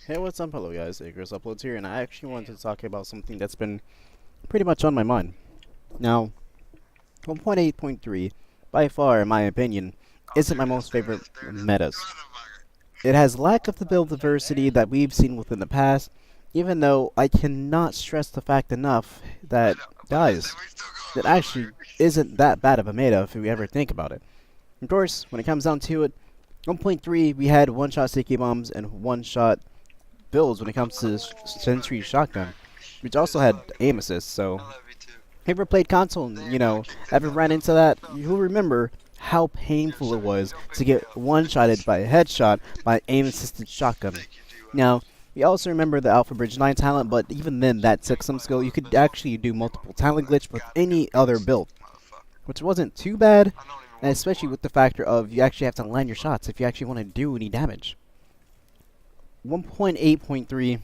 Hey, what's up? Hello guys, Ikaross Uploads here, and I actually wanted to talk about something that's been pretty much on my mind. Now, 1.8.3, by far, in my opinion, isn't my most favorite metas. It has lack of the build diversity that we've seen within the past, even though I cannot stress the fact enough that, guys, that actually isn't that bad of a meta if we ever think about it. Of course, when it comes down to it, 1.3 we had one-shot sticky bombs and one-shot builds when it comes to Sentry Shotgun, which also had aim assist. So, ever played console and, ever ran into that, you'll remember how painful it was to get one-shotted by a headshot by aim-assisted shotgun. Now, we also remember the Alpha Bridge 9 talent, but even then that took some skill. You could actually do multiple talent glitch with any other build, which wasn't too bad, and especially with the factor of you actually have to line your shots if you actually want to do any damage. 1.8.3,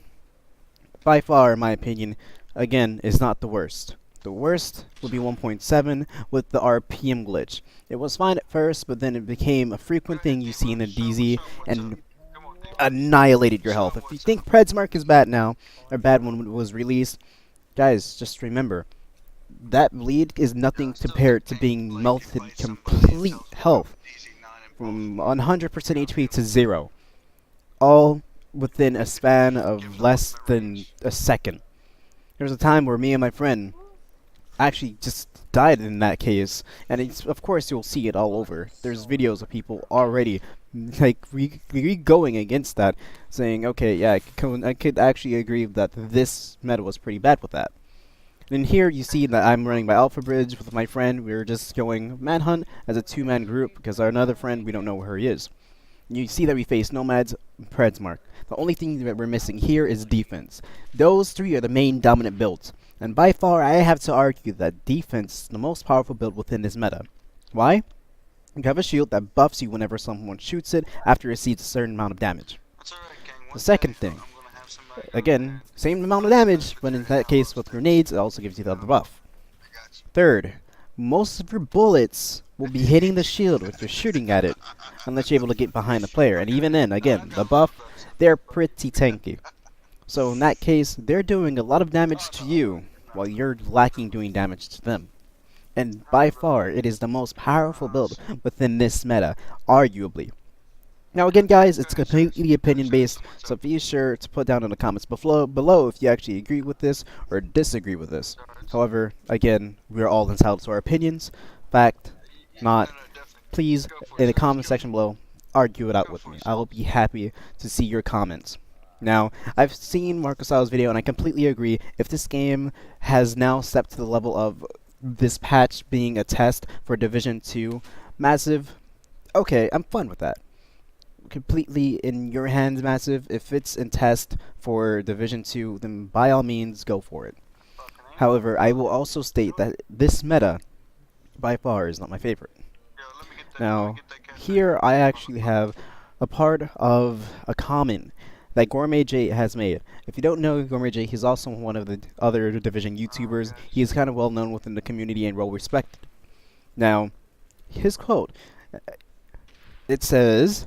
by far, in my opinion, again, is not the worst. The worst would be 1.7 with the RPM glitch. It was fine at first, but then it became a frequent thing you see in the DZ and annihilated your health. If you think Predsmark is bad now, or bad when it was released, guys, just remember, that bleed is nothing compared to being melted complete health from 100% HP to 0. All within a span of less than a second. There was a time where me and my friend actually just died in that case, and of course you'll see it all over. There's videos of people already like going against that, saying, okay, yeah, I could actually agree that this meta was pretty bad with that. And here you see that I'm running by Alpha Bridge with my friend. We were just going manhunt as a two-man group because our another friend, we don't know where he is. You see that we face Nomads, Predsmark. The only thing that we're missing here is defense. Those three are the main dominant builds. And by far, I have to argue that defense is the most powerful build within this meta. Why? You have a shield that buffs you whenever someone shoots it after it receives a certain amount of damage. The second thing, again, same amount of damage, but in that case with grenades, it also gives you the other buff. Third, most of your bullets will be hitting the shield if you're shooting at it, unless you're able to get behind the player. And even then, again, the buff, they're pretty tanky. So in that case, they're doing a lot of damage to you, while you're lacking doing damage to them. And by far, it is the most powerful build within this meta, arguably. Now again, guys, it's completely opinion based, so be sure to put down in the comments below if you actually agree with this or disagree with this. However, again, we're all entitled to our opinions. Fact, not. Please, in the comment section below, argue it out with me. I will be happy to see your comments. Now, I've seen Marcos's video, and I completely agree. If this game has now stepped to the level of this patch being a test for Division 2 Massive, okay, I'm fine with that. Completely in your hands, Massive. If it's in test for Division 2, then by all means, go for it. However, I will also state that this meta, by far, is not my favorite. Now, here I actually have a part of a comment that Gourmet J has made. If you don't know Gourmet J, he's also one of the other Division YouTubers. He is kind of well known within the community and well respected. Now, his quote, it says,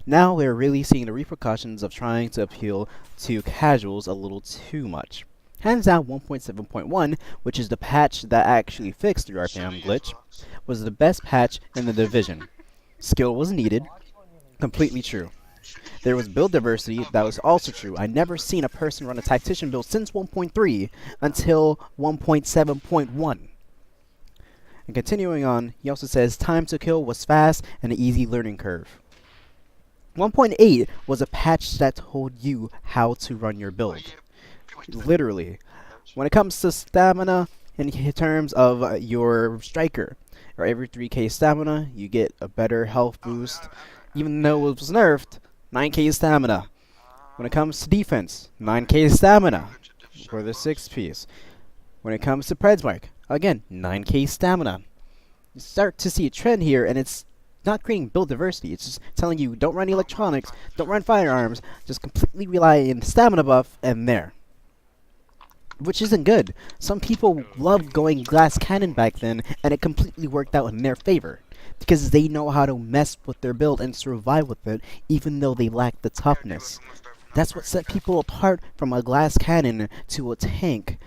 now we're really seeing the repercussions of trying to appeal to casuals a little too much. Hands down 1.7.1, which is the patch that actually fixed the RPM glitch, was the best patch in the division. Skill was needed. Completely true. There was build diversity, that was also true. I never seen a person run a tactician build since 1.3 until 1.7.1. And continuing on, he also says time to kill was fast and an easy learning curve. 1.8 was a patch that told you how to run your build. Literally. When it comes to stamina, in terms of your striker, or every 3k stamina, you get a better health boost. Even though it was nerfed, 9k stamina. When it comes to defense, 9k stamina for the 6 piece. When it comes to Predsmark, again, 9k stamina. You start to see a trend here, and it's not creating build diversity. It's just telling you, don't run electronics, don't run firearms, just completely rely on the stamina buff, and there. Which isn't good. Some people loved going glass cannon back then, and it completely worked out in their favor. Because they know how to mess with their build and survive with it, even though they lack the toughness. That's what set people apart from a glass cannon to a tank,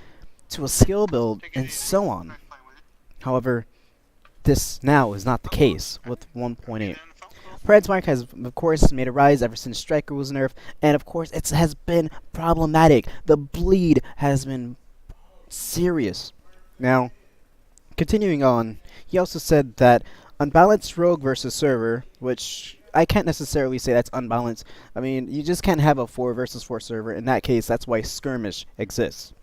to a skill build, and so on. However, this now is not the case with 1.8. Mark has, of course, made a rise ever since Striker was nerfed, and of course, it has been problematic. The bleed has been serious. Now, continuing on, he also said that unbalanced rogue versus server, which I can't necessarily say that's unbalanced. I mean, you just can't have a 4 versus 4 server. In that case, that's why skirmish exists.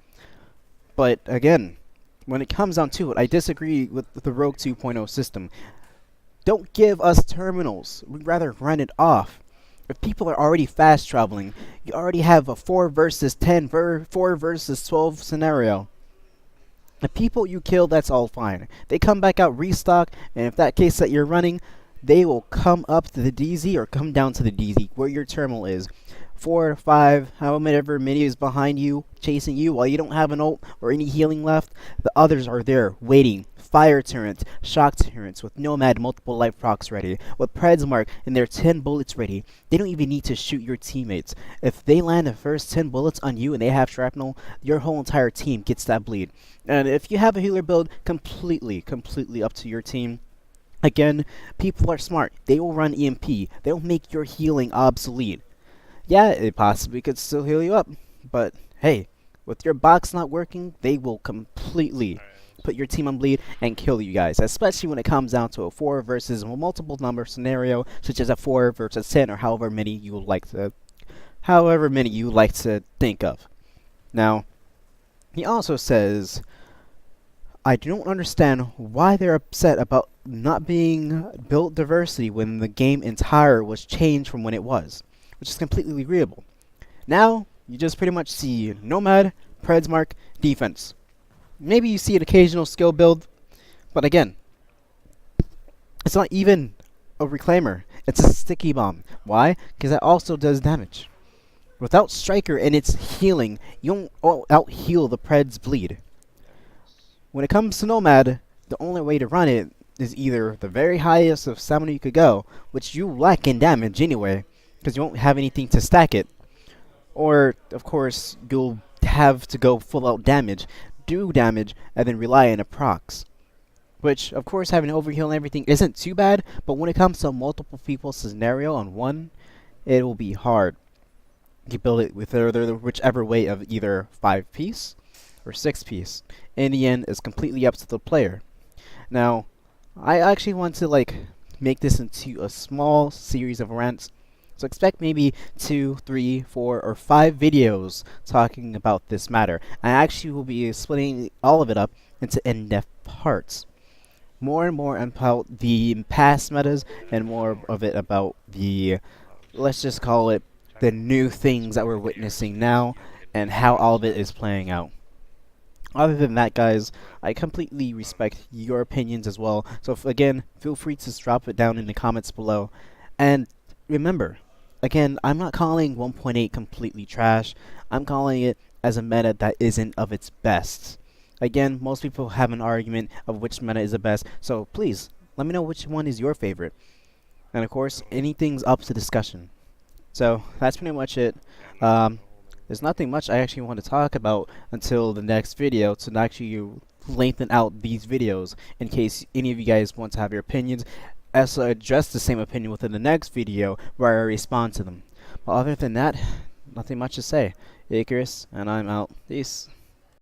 But again, when it comes down to it, I disagree with the Rogue 2.0 system. Don't give us terminals. We'd rather run it off. If people are already fast traveling, you already have a 4 versus 10, 4 versus 12 scenario. The people you kill, that's all fine. They come back out, restock, and if that case that you're running, they will come up to the DZ or come down to the DZ where your terminal is. 4, 5, however many is behind you, chasing you while you don't have an ult or any healing left. The others are there, waiting. Fire turrets, shock turrets, with Nomad multiple life procs ready, with Pred's Mark and their 10 bullets ready. They don't even need to shoot your teammates. If they land the first 10 bullets on you and they have shrapnel, your whole entire team gets that bleed. And if you have a healer build, completely up to your team. Again, people are smart. They will run EMP. They'll make your healing obsolete. Yeah, it possibly could still heal you up, but hey, with your box not working, they will completely put your team on bleed and kill you guys, especially when it comes down to a 4 versus a multiple number scenario, such as a 4 versus 10 or however many you would like to think of. Now, he also says, I don't understand why they're upset about not being built diversity when the game entire was changed from when it was, which is completely agreeable. Now, you just pretty much see Nomad, Pred's Mark, defense. Maybe you see an occasional skill build, but again, it's not even a reclaimer. It's a sticky bomb. Why? Because that also does damage. Without Striker and its healing, you don't out-heal the Pred's bleed. When it comes to Nomad, the only way to run it is either the very highest of stamina you could go, which you lack in damage anyway, because you won't have anything to stack it. Or, of course, you'll have to go full out damage, do damage, and then rely on a procs. Which, of course, having overheal and everything isn't too bad, but when it comes to multiple people scenario on one, it will be hard. You build it with whichever way of either 5-piece or 6-piece. In the end, it's completely up to the player. Now, I actually want to make this into a small series of rants. So expect maybe 2, 3, 4, or 5 videos talking about this matter. I actually will be splitting all of it up into in-depth parts. More and more about the past metas and more of it about the, let's just call it, the new things that we're witnessing now and how all of it is playing out. Other than that, guys, I completely respect your opinions as well. So again, feel free to drop it down in the comments below. And remember, again, I'm not calling 1.8 completely trash. I'm calling it as a meta that isn't of its best. Again, most people have an argument of which meta is the best, so please, let me know which one is your favorite. And of course, anything's up to discussion. So, that's pretty much it. There's nothing much I actually want to talk about until the next video to actually lengthen out these videos in case any of you guys want to have your opinions. Also address the same opinion within the next video where I respond to them. But other than that, nothing much to say. Ikaross, and I'm out. Peace.